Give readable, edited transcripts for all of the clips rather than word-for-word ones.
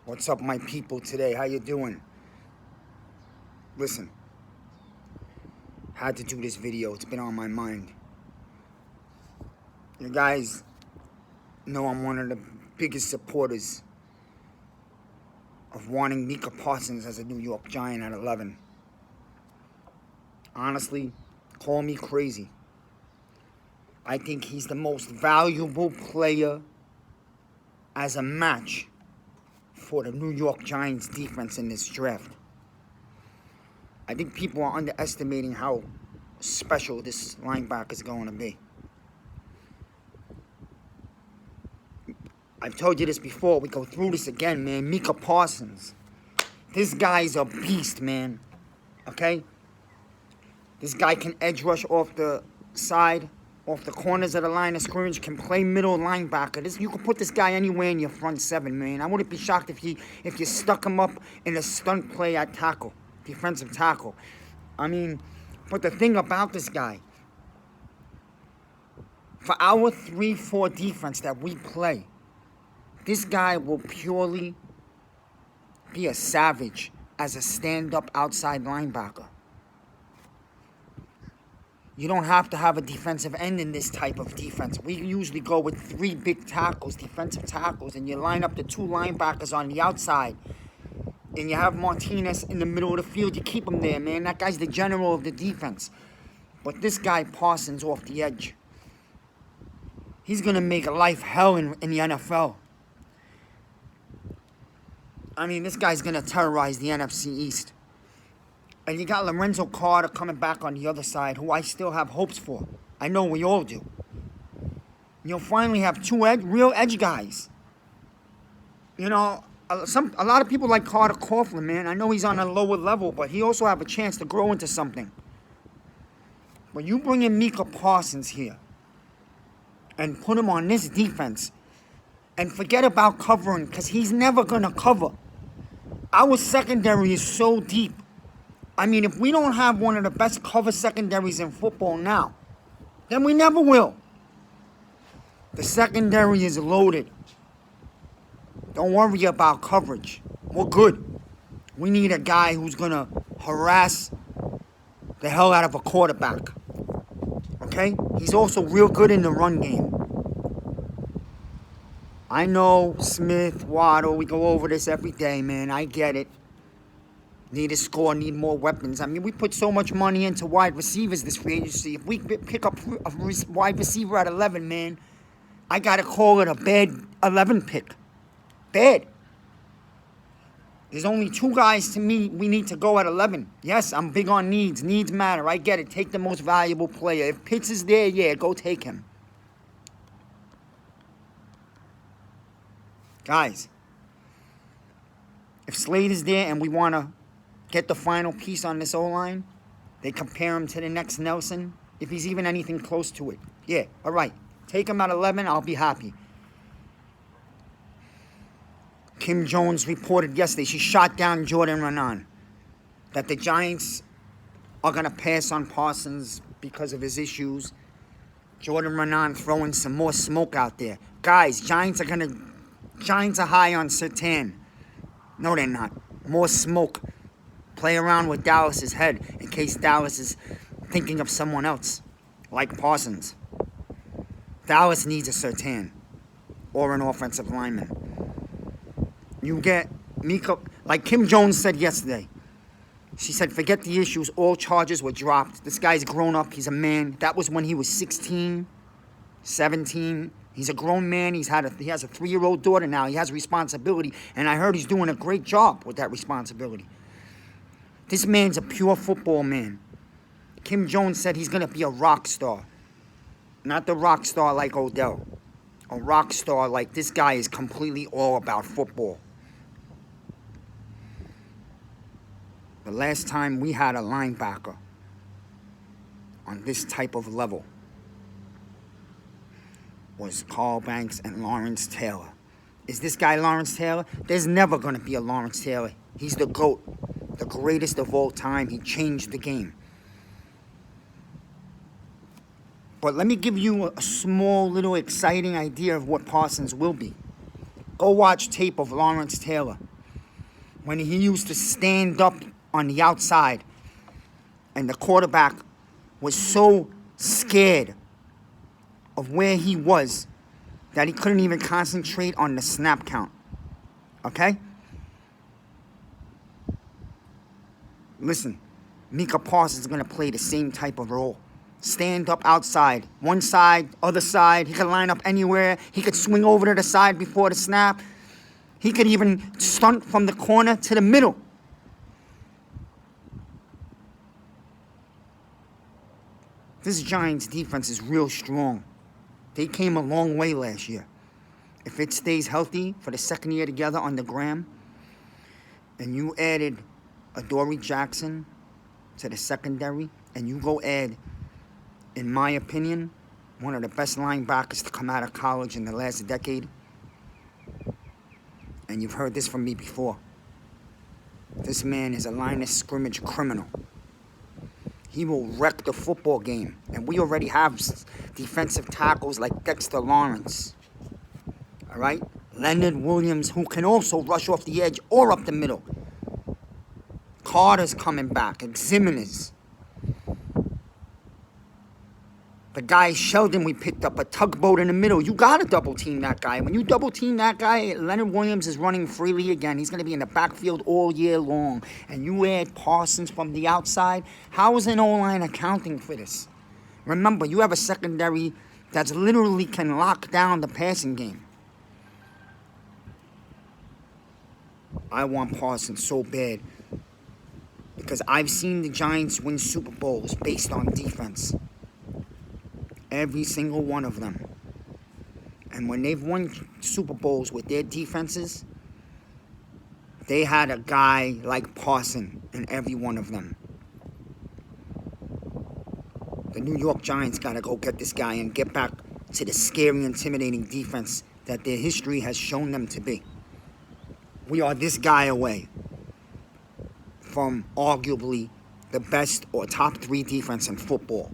What's up, my people, today? How you doing? Listen, had to do this video. It's been on my mind. You guys know I'm one of the biggest supporters of wanting Micah Parsons as a New York Giant at 11. Honestly, call me crazy. I think he's the most valuable player as a match for the New York Giants defense in this draft. I think people are underestimating how special this linebacker is going to be. I've told you this before. We go through this again, man. Micah Parsons. This guy's a beast, man. Okay? This guy can edge rush off the side, off the corners of the line of scrimmage, can play middle linebacker. You can put this guy anywhere in your front seven, man. I wouldn't be shocked if you stuck him up in a stunt play at tackle, defensive tackle. I mean, but the thing about this guy, for our 3-4 defense that we play, this guy will purely be a savage as a stand-up outside linebacker. You don't have to have a defensive end in this type of defense. We usually go with 3 big tackles, defensive tackles, and you line up the 2 linebackers on the outside. And you have Martinez in the middle of the field. You keep him there, man. That guy's the general of the defense. But this guy, Parsons, off the edge, he's going to make life hell in the NFL. I mean, this guy's going to terrorize the NFC East. And you got Lorenzo Carter coming back on the other side, who I still have hopes for. I know we all do. You'll finally have 2 real edge guys. You know, a lot of people like Carter Coughlin, man. I know he's on a lower level, but he also have a chance to grow into something. When you bring in Micah Parsons here and put him on this defense, and forget about covering, because he's never going to cover. Our secondary is so deep. I mean, if we don't have one of the best cover secondaries in football now, then we never will. The secondary is loaded. Don't worry about coverage. We're good. We need a guy who's going to harass the hell out of a quarterback. Okay? He's also real good in the run game. I know Smith, Waddle, we go over this every day, man. I get it. Need to score, need more weapons. I mean, we put so much money into wide receivers this free agency. If we pick up a wide receiver at 11, man, I got to call it a bad 11 pick. Bad. There's only 2 guys to me we need to go at 11. Yes, I'm big on needs. Needs matter. I get it. Take the most valuable player. If Pitts is there, yeah, go take him. Guys, if Slade is there and we want to get the final piece on this O-line, they compare him to the next Nelson, if he's even anything close to it. Yeah, all right. Take him at 11, I'll be happy. Kim Jones reported yesterday, she shot down Jordan Renan, that the Giants are going to pass on Parsons because of his issues. Jordan Renan throwing some more smoke out there. Guys, Giants are high on Sertan. No, they're not. More smoke. Play around with Dallas's head in case Dallas is thinking of someone else, like Parsons. Dallas needs a Sertan or an offensive lineman. You get Micah, like Kim Jones said yesterday. She said, forget the issues. All charges were dropped. This guy's grown up. He's a man. That was when he was 16, 17. He's a grown man. He has a 3-year-old daughter now. He has responsibility. And I heard he's doing a great job with that responsibility. This man's a pure football man. Kim Jones said he's going to be a rock star. Not the rock star like Odell. A rock star like this guy is completely all about football. The last time we had a linebacker on this type of level was Carl Banks and Lawrence Taylor. Is this guy Lawrence Taylor? There's never going to be a Lawrence Taylor. He's the GOAT, the greatest of all time. He changed the game. But let me give you a small, little exciting idea of what Parsons will be. Go watch tape of Lawrence Taylor. when he used to stand up on the outside and the quarterback was so scared of where he was that he couldn't even concentrate on the snap count. Okay? Listen, Micah Parsons is going to play the same type of role. Stand up outside. One side, other side. He could line up anywhere. He could swing over to the side before the snap. He could even stunt from the corner to the middle. This Giants defense is real strong. They came a long way last year. If it stays healthy for the second year together on the Graham, and you added Adoree Jackson to the secondary, and you go add, in my opinion, one of the best linebackers to come out of college in the last decade, and you've heard this from me before, this man is a line of scrimmage criminal. He will wreck the football game. And we already have defensive tackles like Dexter Lawrence. All right? Leonard Williams, who can also rush off the edge or up the middle. Carter's coming back. Ximenez. The guy Sheldon we picked up, a tugboat in the middle. You got to double team that guy. When you double team that guy, Leonard Williams is running freely again. He's going to be in the backfield all year long. And you add Parsons from the outside. How is an O-line accounting for this? Remember, you have a secondary that's literally can lock down the passing game. I want Parsons so bad because I've seen the Giants win Super Bowls based on defense. Every single one of them. And when they've won Super Bowls with their defenses, they had a guy like Parsons in every one of them. The New York Giants got to go get this guy and get back to the scary, intimidating defense that their history has shown them to be. We are this guy away from arguably the best or top 3 defense in football.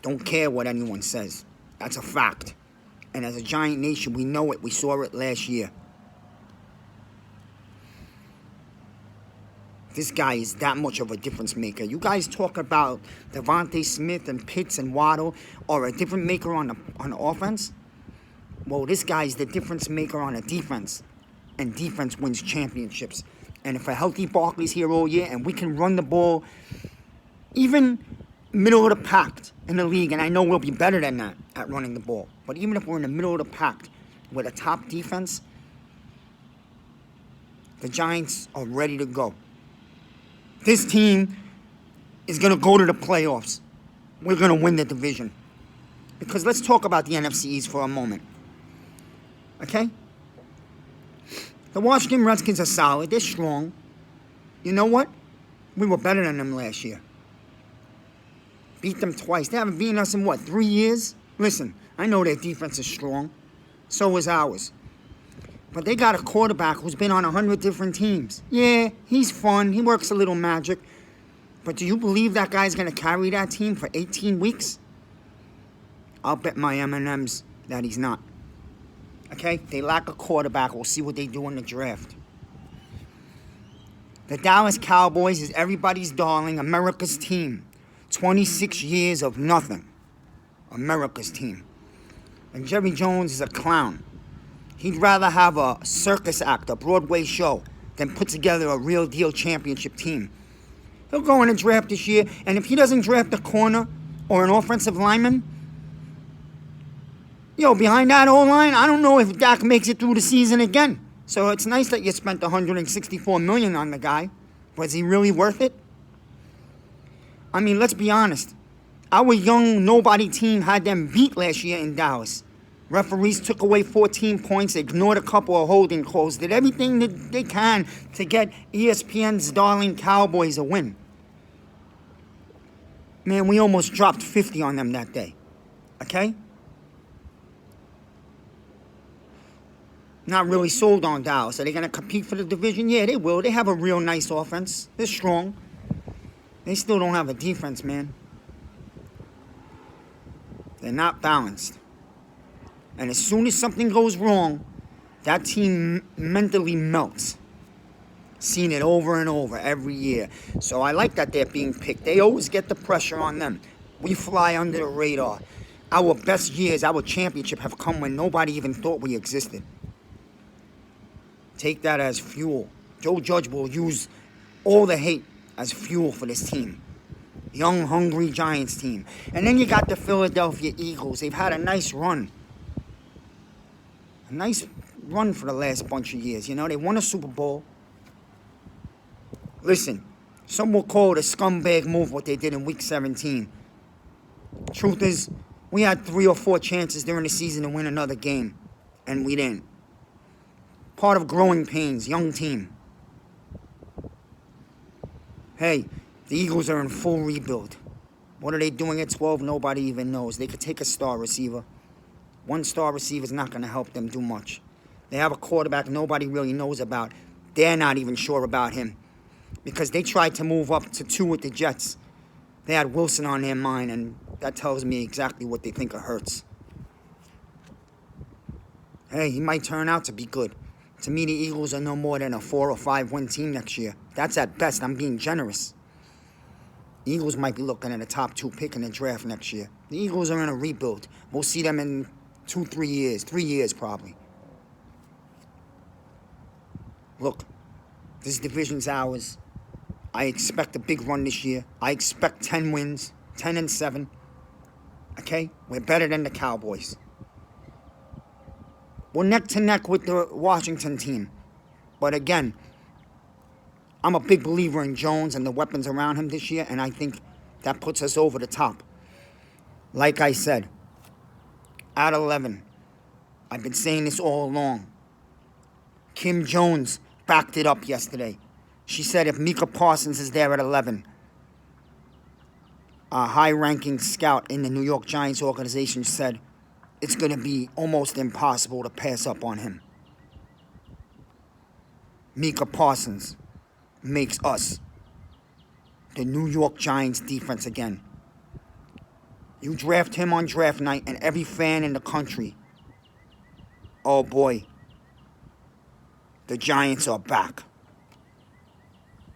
Don't care what anyone says. That's a fact. And as a Giant nation, we know it. We saw it last year. This guy is that much of a difference maker. You guys talk about Devontae Smith and Pitts and Waddle or a different maker on the offense. Well, this guy is the difference maker on a defense. And defense wins championships. And if a healthy Barkley's here all year and we can run the ball even middle of the pack in the league, and I know we'll be better than that at running the ball. But even if we're in the middle of the pack with a top defense, the Giants are ready to go. This team is going to go to the playoffs. We're going to win the division. Because let's talk about the NFC East for a moment. Okay? The Washington Redskins are solid. They're strong. You know what? We were better than them last year. Beat them twice. They haven't beaten us in, 3 years? Listen, I know their defense is strong. So is ours. But they got a quarterback who's been on 100 different teams. Yeah, he's fun. He works a little magic. But do you believe that guy's going to carry that team for 18 weeks? I'll bet my M&Ms that he's not. Okay? They lack a quarterback. We'll see what they do in the draft. The Dallas Cowboys is everybody's darling, America's team. 26 years of nothing. America's team. And Jerry Jones is a clown. He'd rather have a circus act, a Broadway show, than put together a real deal championship team. He'll go in a draft this year, and if he doesn't draft a corner or an offensive lineman, behind that O-line, I don't know if Dak makes it through the season again. So it's nice that you spent $164 million on the guy. Was he really worth it? I mean, let's be honest. Our young nobody team had them beat last year in Dallas. Referees took away 14 points, ignored a couple of holding calls, did everything that they can to get ESPN's darling Cowboys a win. Man, we almost dropped 50 on them that day. Okay? Not really sold on Dallas. Are they going to compete for the division? Yeah, they will. They have a real nice offense. They're strong. They still don't have a defense, man. They're not balanced. And as soon as something goes wrong, that team mentally melts. Seen it over and over every year. So I like that they're being picked. They always get the pressure on them. We fly under the radar. Our best years, our championship have come when nobody even thought we existed. Take that as fuel. Joe Judge will use all the hate as fuel for this team. Young, hungry Giants team. And then you got the Philadelphia Eagles. They've had a nice run. A nice run for the last bunch of years. You know, they won a Super Bowl. Listen, some will call it a scumbag move what they did in Week 17. Truth is, we had 3 or 4 chances during the season to win another game, and we didn't. Part of growing pains, young team. Hey, the Eagles are in full rebuild. What are they doing at 12? Nobody even knows. They could take a star receiver. One star receiver is not going to help them do much. They have a quarterback nobody really knows about. They're not even sure about him because they tried to move up to 2 with the Jets. They had Wilson on their mind, and that tells me exactly what they think of Hurts. Hey, he might turn out to be good. To me, the Eagles are no more than a 4 or 5 win team next year. That's at best. I'm being generous. The Eagles might be looking at a top 2 pick in the draft next year. The Eagles are in a rebuild. We'll see them in 2-3 years. 3 years, probably. Look, this division's ours. I expect a big run this year. I expect 10 wins, 10-7. Okay? We're better than the Cowboys. We're neck to neck with the Washington team. But again, I'm a big believer in Jones and the weapons around him this year, and I think that puts us over the top. Like I said, at 11, I've been saying this all along. Kim Jones backed it up yesterday. She said if Micah Parsons is there at 11, a high-ranking scout in the New York Giants organization said it's going to be almost impossible to pass up on him. Micah Parsons makes us the New York Giants defense again. You draft him on draft night, and every fan in the country, oh boy, the Giants are back.